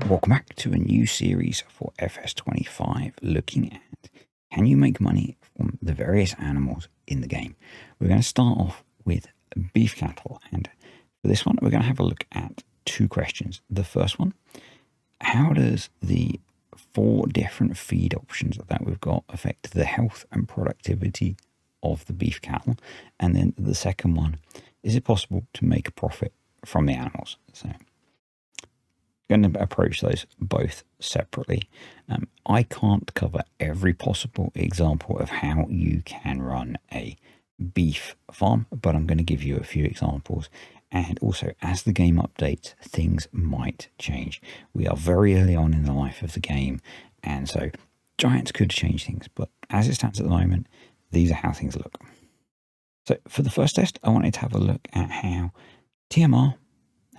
Welcome back to a new series for FS25 looking at can you make money from the various animals in the game. We're going to start off with beef cattle, and for this one we're going to have a look at two questions. The first one, how does the 4 different feed options that we've got affect the health and productivity of the beef cattle? And then the second one, is it possible to make a profit from the animals? So going to approach those both separately. I can't cover every possible example of how you can run a beef farm, but I'm going to give you a few examples. And also, as the game updates, things might change. We are very early on in the life of the game, and so giants could change things, but as it stands at the moment, these are how things look. So for the first test, I wanted to have a look at how TMR,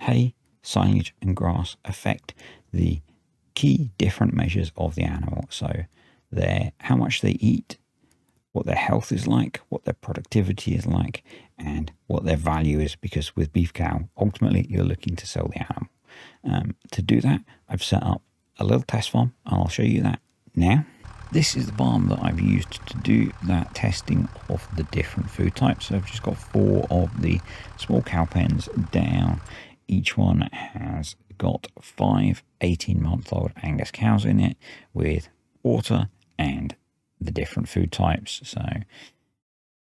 hay, silage and grass affect the key different measures of the animal. So how much they eat, what their health is like, what their productivity is like, and what their value is, because with beef cow, ultimately you're looking to sell the animal. To do that, I've set up a little test farm, and I'll show you that now. This is the farm that I've used to do that testing of the different food types. So I've just got 4 of the small cow pens down. Each one has got 5 18-month-old Angus cows in it with water and the different food types. So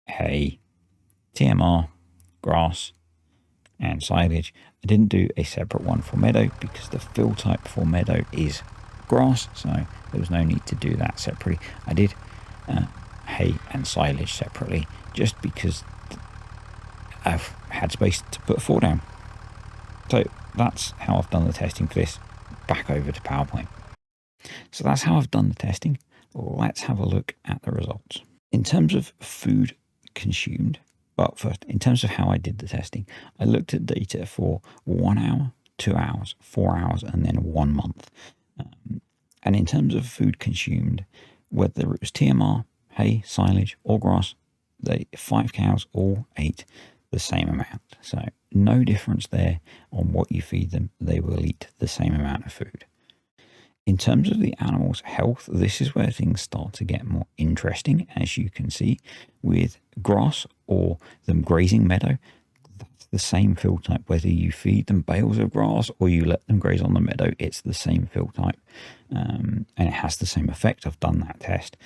hay, TMR, grass and silage. I didn't do a separate one for meadow because the fill type for meadow is grass, so there was no need to do that separately. I did hay and silage separately just because I've had space to put 4 down. So that's how I've done the testing for this. Back over to PowerPoint. So that's how I've done the testing. Let's have a look at the results. In terms of food consumed, well, first, in terms of how I did the testing, I looked at data for 1 hour, 2 hours, 4 hours, and then 1 month. And in terms of food consumed, whether it was TMR, hay, silage, or grass, the 5 cows all ate the same amount. So no difference there on what you feed them. They will eat the same amount of food. In terms of the animal's health, this is where things start to get more interesting. As you can see with grass or them grazing meadow, that's the same fill type. Whether you feed them bales of grass or you let them graze on the meadow, it's the same fill type. And it has the same effect. I've done that test.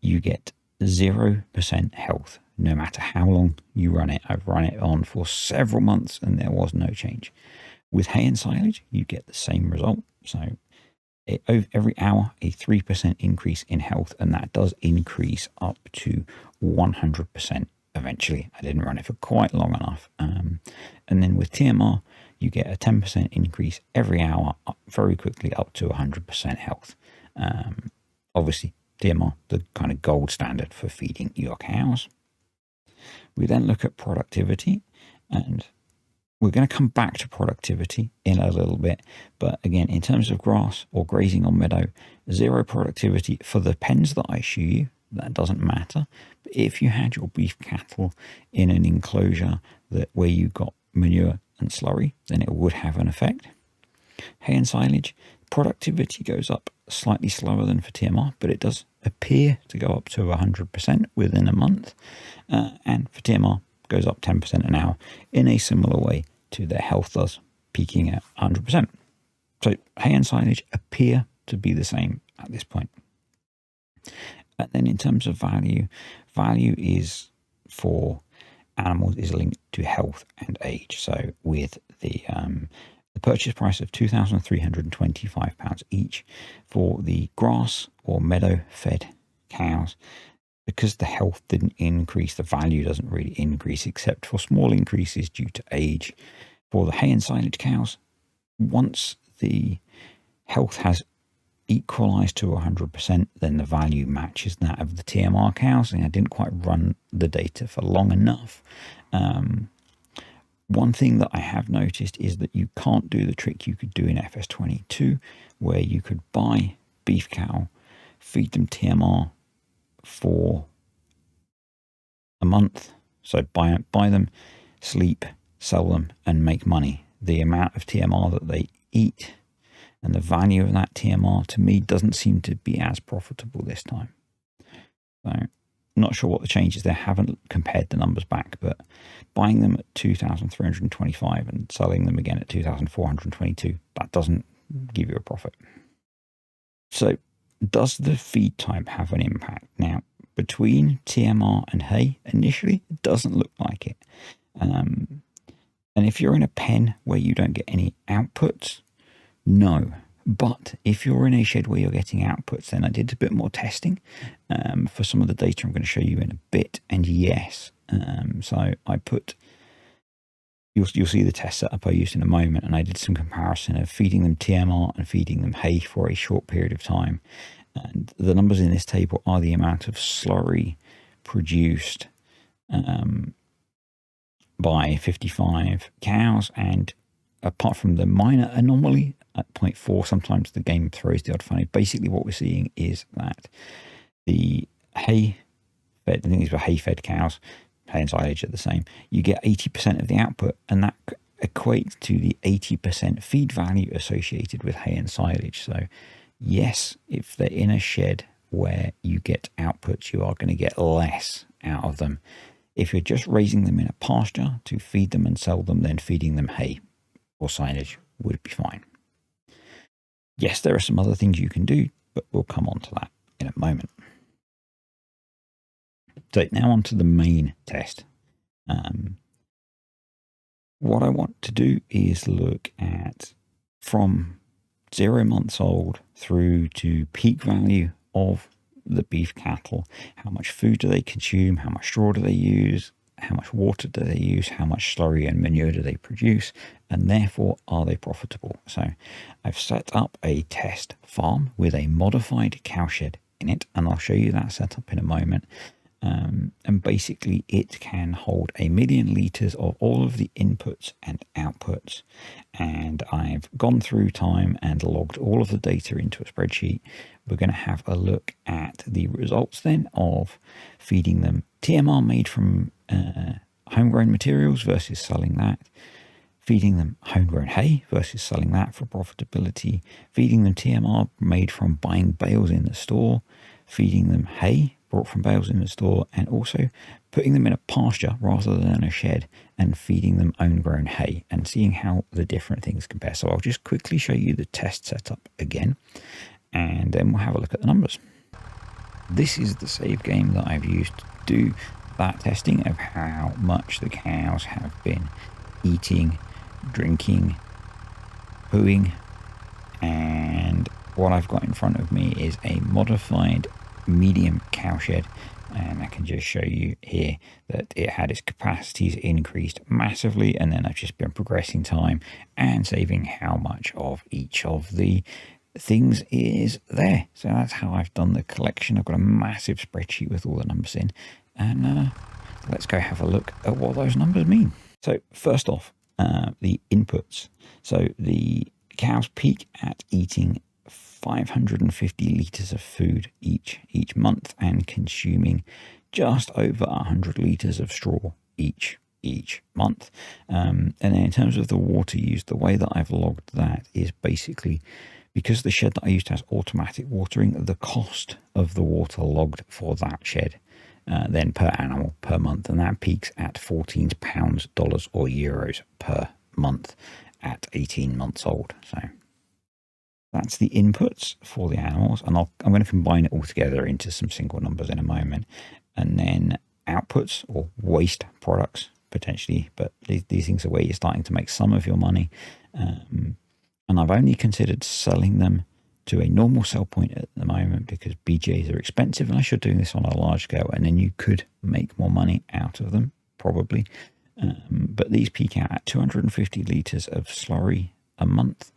You get 0% health no matter how long you run it. I've run it on for several months and there was no change. With hay and silage, you get the same result. So every hour, a 3% increase in health, and that does increase up to 100% eventually. I didn't run it for quite long enough. And then with TMR, you get a 10% increase every hour, up very quickly up to 100% health. Obviously, TMR, the kind of gold standard for feeding your cows. We then look at productivity, and we're going to come back to productivity in a little bit. But again, in terms of grass or grazing on meadow, 0 productivity for the pens that I show you. That doesn't matter. But if you had your beef cattle in an enclosure where you got manure and slurry, then it would have an effect. Hay and silage, productivity goes up slightly slower than for TMR, but it does appear to go up to 100% within a month. And for TMR, goes up 10% an hour in a similar way to their health does, peaking at 100%. So hay and silage appear to be the same at this point. And then in terms of value is for animals is linked to health and age. So with the purchase price of £2,325 each for the grass or meadow fed cows, because the health didn't increase, the value doesn't really increase except for small increases due to age. For the hay and silage cows, once the health has equalized to 100%, then the value matches that of the TMR cows. And I didn't quite run the data for long enough. One thing that I have noticed is that you can't do the trick you could do in FS22, where you could buy beef cow, feed them TMR for a month. So buy them, sleep, sell them, and make money. The amount of TMR that they eat And the value of that TMR to me doesn't seem to be as profitable this time. So not sure what the change is there. Haven't compared the numbers back, but buying them at 2,325 and selling them again at 2,422, that doesn't give you a profit. So does the feed type have an impact? Now, between TMR and hay, initially, it doesn't look like it. And if you're in a pen where you don't get any outputs, no. But if you're in a shed where you're getting outputs, then I did a bit more testing for some of the data I'm going to show you in a bit. And yes, so I put, you'll see the test setup I used in a moment, and I did some comparison of feeding them TMR and feeding them hay for a short period of time. And the numbers in this table are the amount of slurry produced by 55 cows, and apart from the minor anomaly at 0.4, sometimes the game throws the odd funny. Basically what we're seeing is that the hay fed, I think these were hay fed cows, hay and silage are the same, you get 80% of the output, and that equates to the 80% feed value associated with hay and silage. So yes, if they're in a shed where you get outputs, you are going to get less out of them. If you're just raising them in a pasture to feed them and sell them, then feeding them hay or silage would be fine. Yes, there are some other things you can do, but we'll come on to that in a moment. So now on to the main test. What I want to do is look at from 0 months old through to peak value of the beef cattle. How much food do they consume? How much straw do they use? How much water do they use? How much slurry and manure do they produce? And therefore, are they profitable? So I've set up a test farm with a modified cowshed in it, and I'll show you that setup in a moment. And basically it can hold 1 million litres of all of the inputs and outputs. And I've gone through time and logged all of the data into a spreadsheet. We're going to have a look at the results then of feeding them TMR made from homegrown materials versus selling that, feeding them homegrown hay versus selling that for profitability, feeding them TMR made from buying bales in the store, feeding them hay brought from bales in the store, and also putting them in a pasture rather than a shed and feeding them own-grown hay and seeing how the different things compare. So I'll just quickly show you the test setup again, and then we'll have a look at the numbers. This is the save game that I've used to do that testing of how much the cows have been eating, drinking, pooing, and what I've got in front of me is a modified medium cowshed, and I can just show you here that it had its capacities increased massively, and then I've just been progressing time and saving how much of each of the things is there. So that's how I've done the collection. I've got a massive spreadsheet with all the numbers in, and let's go have a look at what those numbers mean. So first off, the inputs. So the cows peak at eating 550 litres of food each month and consuming just over 100 litres of straw each month. And then in terms of the water used, the way that I've logged that is basically because the shed that I used has automatic watering, the cost of the water logged for that shed then per animal per month, and that peaks at £14 dollars or euros per month at 18 months old. So that's the inputs for the animals, and I'm going to combine it all together into some single numbers in a moment. And then outputs or waste products potentially, but these things are where you're starting to make some of your money. And I've only considered selling them to a normal sell point at the moment because BJs are expensive, and I should do this on a large scale, and then you could make more money out of them probably. But these peak out at 250 litres of slurry a month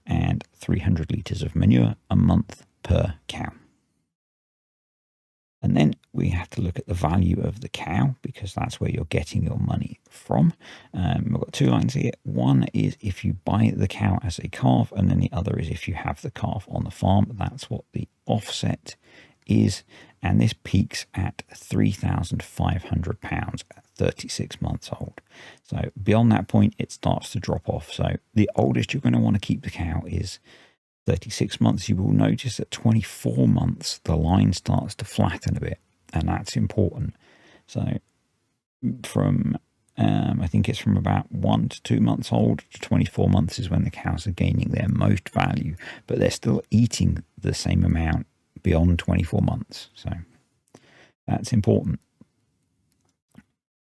and 300 litres of manure a month per cow. And then we have to look at the value of the cow because that's where you're getting your money from. We've got two lines here. One is if you buy the cow as a calf, and then the other is if you have the calf on the farm. That's what the offset is. And this peaks at £3,500 at 36 months old. So beyond that point, it starts to drop off. So the oldest you're going to want to keep the cow is 36 months, you will notice at 24 months, the line starts to flatten a bit, and that's important. So from, I think it's from about 1 to 2 months old to 24 months is when the cows are gaining their most value, but they're still eating the same amount beyond 24 months. So that's important.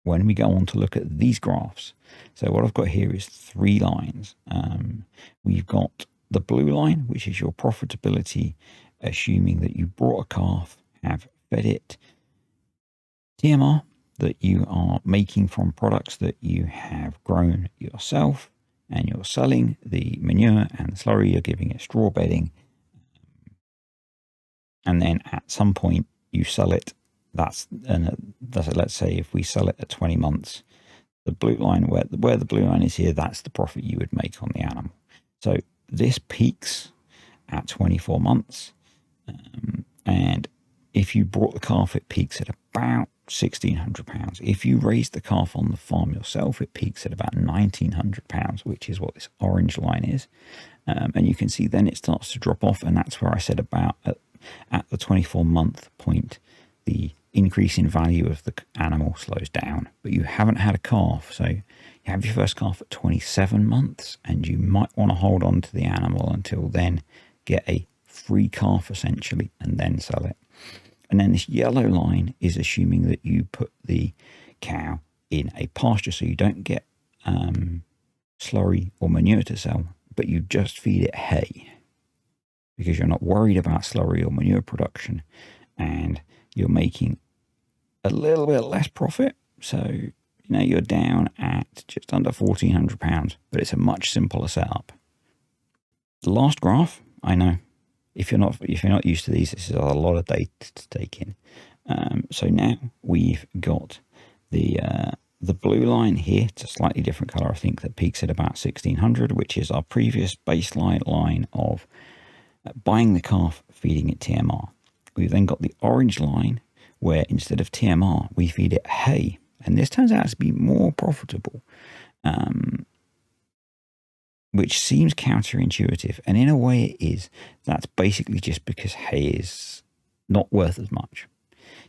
When we go on to look at these graphs, so what I've got here is 3 lines. We've got the blue line, which is your profitability, assuming that you brought a calf, have fed it. TMR, that you are making from products that you have grown yourself, and you're selling the manure and the slurry, you're giving it straw bedding. And then at some point you sell it. That's let's say if we sell it at 20 months, the blue line, where the blue line is here, that's the profit you would make on the animal. So this peaks at 24 months. And if you brought the calf, it peaks at about £1,600. If you raise the calf on the farm yourself, it peaks at about £1,900, which is what this orange line is. And you can see then it starts to drop off. And that's where I said about at the 24-month point, the increase in value of the animal slows down. But you haven't had a calf. So you have your first calf at 27 months, and you might want to hold on to the animal until then, get a free calf essentially, and then sell it. And then this yellow line is assuming that you put the cow in a pasture, so you don't get slurry or manure to sell, but you just feed it hay, because you're not worried about slurry or manure production, and you're making a little bit less profit. So, you're down at just under £1,400, but it's a much simpler setup. The last graph, I know, if you're not used to these, this is a lot of data to take in. So now we've got the blue line here. It's a slightly different color, I think, that peaks at about 1,600, which is our previous baseline line of buying the calf, feeding it TMR. We've then got the orange line where instead of TMR, we feed it hay. And this turns out to be more profitable, which seems counterintuitive. And in a way it is. That's basically just because hay is not worth as much.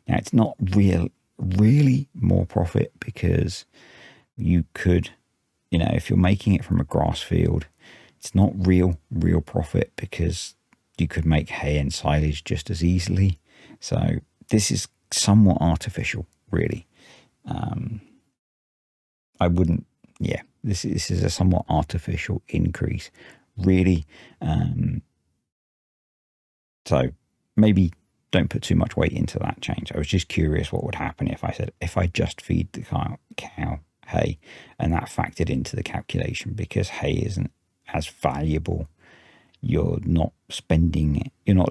Now, it's not really more profit, because you could, if you're making it from a grass field, it's not real profit, because you could make hay and silage just as easily. So this is somewhat artificial, really. This is a somewhat artificial increase, really. So maybe don't put too much weight into that change. I was just curious what would happen if I said, if I just feed the cow hay, and that factored into the calculation, because hay isn't as valuable. You're not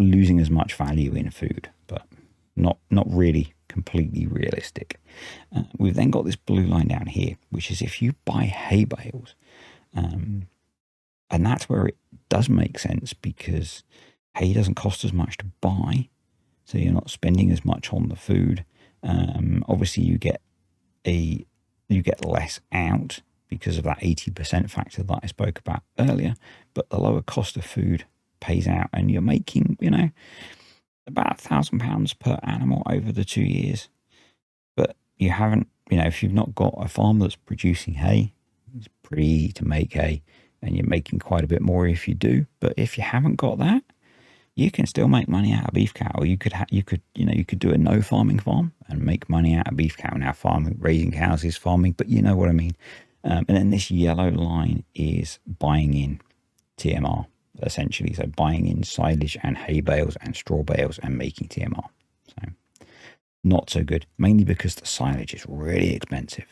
losing as much value in food, but not really completely realistic. We've then got this blue line down here, which is if you buy hay bales, and that's where it does make sense, because hay doesn't cost as much to buy, so you're not spending as much on the food. Obviously you get less out because of that 80% factor that I spoke about earlier, but the lower cost of food pays out, and you're making, about £1,000 per animal over the 2 years. But you haven't, if you've not got a farm that's producing hay, it's pretty easy to make hay, and you're making quite a bit more if you do. But if you haven't got that, you can still make money out of beef cattle. You could do a no farming farm and make money out of beef cattle. Now, raising cows is farming, but you know what I mean. And then this yellow line is buying in TMR, essentially. So buying in silage and hay bales and straw bales and making TMR. So not so good, mainly because the silage is really expensive.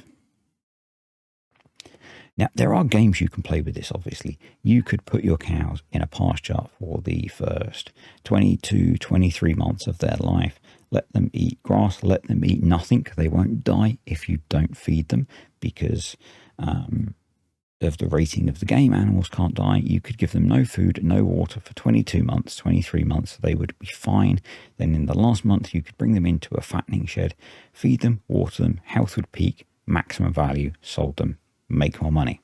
Now, there are games you can play with this, obviously. You could put your cows in a pasture for the first 22, 23 months of their life. Let them eat grass, let them eat nothing. They won't die if you don't feed them, because of the rating of the game, animals can't die. You could give them no food, no water for 22 months, 23 months. They would be fine. Then in the last month, you could bring them into a fattening shed, feed them, water them, health would peak, maximum value, sold them, make more money.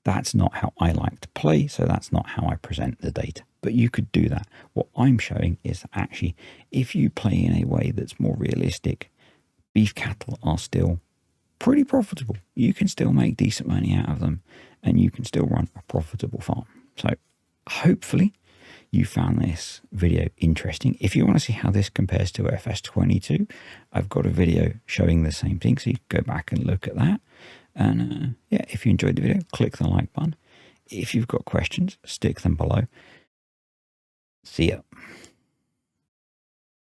That's not how I like to play, so that's not how I present the data. But you could do that. What I'm showing is actually, if you play in a way that's more realistic, beef cattle are still pretty profitable. You can still make decent money out of them, and you can still run a profitable farm. So hopefully you found this video interesting. If you want to see how this compares to FS22, I've got a video showing the same thing, so you can go back and look at that. And yeah, if you enjoyed the video, click the like button. If you've got questions, stick them below. See ya.